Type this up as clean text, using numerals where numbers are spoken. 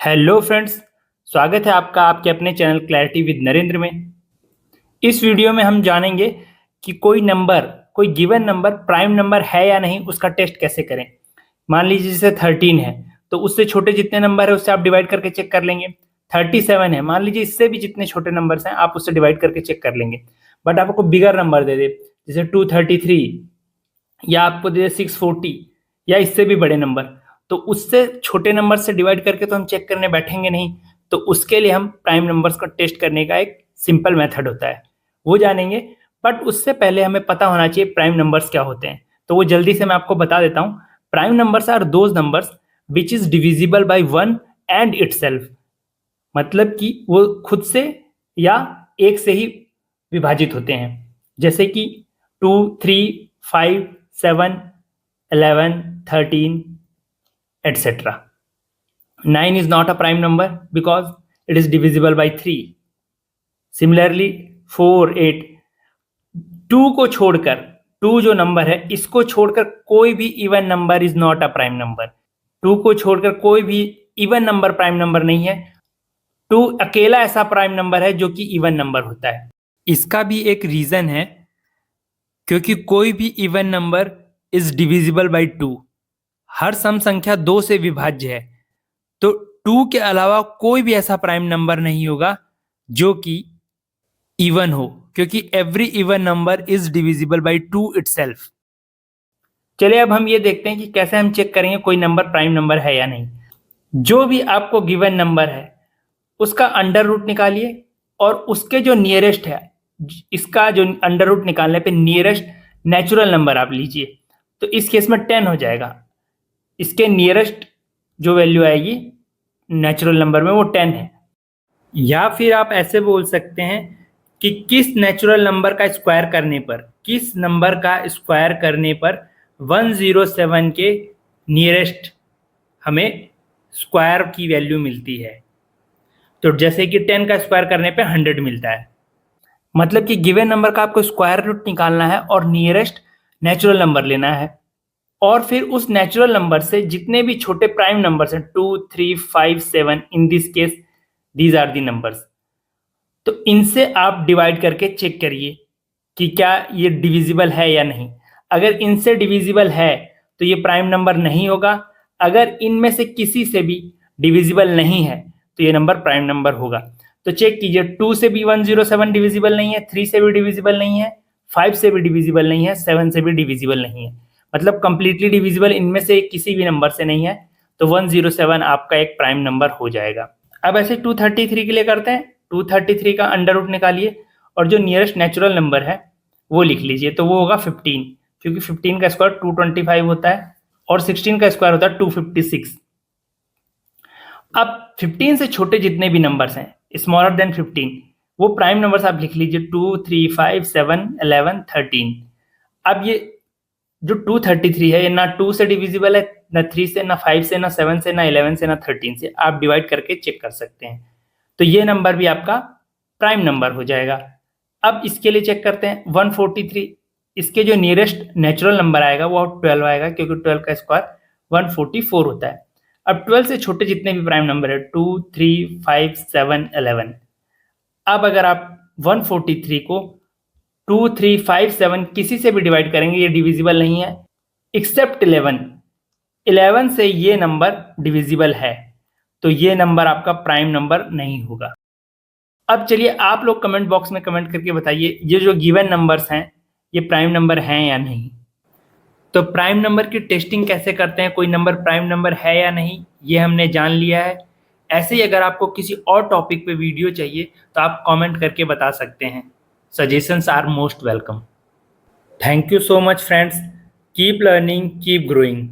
Hello friends, स्वागत है आपका आपके अपने चैनल क्लैरिटी विद नरेंद्र में। इस वीडियो में हम जानेंगे कि कोई गिवन नंबर प्राइम नंबर है या नहीं, उसका टेस्ट कैसे करें। मान लीजिए जैसे 13 है तो उससे छोटे जितने नंबर है उससे आप डिवाइड करके चेक कर लेंगे। 37 है, मान लीजिए इससे भी जितने छोटे नंबर्स हैं आप उससे डिवाइड करके चेक कर लेंगे। बट आपको बिगर नंबर दे दे, जैसे 233 या आपको दे दे 640 या इससे भी बड़े नंबर, तो उससे छोटे नंबर से डिवाइड करके तो हम चेक करने बैठेंगे नहीं। तो उसके लिए हम प्राइम नंबर्स को टेस्ट करने का एक सिंपल मेथड होता है, वो जानेंगे। बट उससे पहले हमें पता होना चाहिए प्राइम नंबर्स क्या होते हैं, तो वो जल्दी से मैं आपको बता देता हूँ। Prime numbers are those numbers which is divisible by one and itself, मतलब कि वो खुद से या एक से ही विभाजित होते हैं। जैसे कि 2, 3, 5, 7, 11, 13, etc. 9 is not a prime number because it is divisible by 3. Similarly 4, 8, 2 को छोड़कर, 2 जो नंबर है इसको छोड़कर कोई भी even number is not a prime number. 2 को छोड़कर कोई भी इवन नंबर प्राइम नंबर नहीं है। 2 अकेला ऐसा प्राइम नंबर है जो कि इवन नंबर होता है। इसका भी एक रीजन है, क्योंकि कोई भी even number is divisible by 2। हर सम संख्या 2 से विभाज्य है, तो 2 के अलावा कोई भी ऐसा प्राइम नंबर नहीं होगा जो कि इवन हो, क्योंकि every even number is divisible by 2 itself. चलिए अब हम ये देखते हैं कि कैसे हम चेक करेंगे कोई नंबर प्राइम नंबर है या नहीं। जो भी आपको गिवन नंबर है उसका अंडर रूट निकालिए और उसके जो नियरेस्ट है, इसका जो अंडर रूट निकालने पे नियरेस्ट नेचुरल नंबर आप लीजिए। तो इस केस में 10 हो जाएगा। इसके नियरेस्ट जो वैल्यू आएगी नेचुरल नंबर में वो 10 है। या फिर आप ऐसे बोल सकते हैं कि किस नेचुरल नंबर का स्क्वायर करने पर, किस नंबर का स्क्वायर करने पर 107 के नियरेस्ट हमें स्क्वायर की वैल्यू मिलती है। तो जैसे कि 10 का स्क्वायर करने पे 100 मिलता है। मतलब कि गिवन नंबर का आपको स्क्वायर रूट निकालना है और नियरेस्ट नेचुरल नंबर लेना है, और फिर उस नेचुरल नंबर से जितने भी छोटे प्राइम नंबर्स हैं 2, 3, 5, 7, in this case these are the numbers, तो इनसे आप डिवाइड करके चेक करिए कि क्या ये डिविजिबल है या नहीं। अगर इनसे डिविजिबल है तो ये प्राइम नंबर नहीं होगा। अगर इनमें से किसी से भी डिविजिबल नहीं है तो ये नंबर प्राइम नंबर होगा। तो चेक कीजिए, 2 से भी 107 डिविजिबल नहीं है, 3 से भी डिविजिबल नहीं है, 5 से भी डिविजिबल नहीं है, 7 से भी डिविजिबल नहीं है, मतलब कंप्लीटली डिविजिबल इनमें से किसी भी नंबर से नहीं है। तो 107 आपका एक प्राइम नंबर हो जाएगा। अब ऐसे 233 के लिए करते हैं। 233 का अंडर रूट निकालिए और जो नियरेस्ट नेचुरल नंबर है वो लिख लीजिए, तो वो होगा 15, क्योंकि 15 का स्क्वायर 225 होता है और 16 का स्क्वायर होता है 256। अब 15 से छोटे जितने भी नंबर्स हैं स्मॉलर देन 15, वो प्राइम नंबर्स आप लिख लीजिए, 2, 3, 5, 7, 11, 13। अब ये जो 233 है ये ना 2 से डिविजिबल है, ना 3 से, ना 5 से, ना 7 से, ना 11 से, ना 13 से। आप डिवाइड करके चेक कर सकते हैं, तो ये नंबर भी आपका प्राइम नंबर हो जाएगा। अब इसके लिए चेक करते हैं 143। इसके जो नियरेस्ट नेचुरल नंबर आएगा वो 12 आएगा, क्योंकि 12 का स्क्वायर 144 होता है। अब 12 से छोटे जितने भी प्राइम नंबर है 2, 3, 5, 7, 11। अब अगर आप 143 को 2, 3, 5, 7 किसी से भी डिवाइड करेंगे ये डिविजिबल नहीं है, एक्सेप्ट 11। 11 से ये नंबर डिविजिबल है, तो ये नंबर आपका प्राइम नंबर नहीं होगा। अब चलिए आप लोग कमेंट बॉक्स में कमेंट करके बताइए ये जो गिवन नंबर्स हैं ये प्राइम नंबर हैं या नहीं। तो प्राइम नंबर की टेस्टिंग कैसे करते हैं, कोई नंबर प्राइम नंबर है या नहीं, ये हमने जान लिया है। ऐसे ही अगर आपको किसी और टॉपिक पे वीडियो चाहिए तो आप कमेंट करके बता सकते हैं। Suggestions are most welcome. Thank you so much friends, keep learning, keep growing.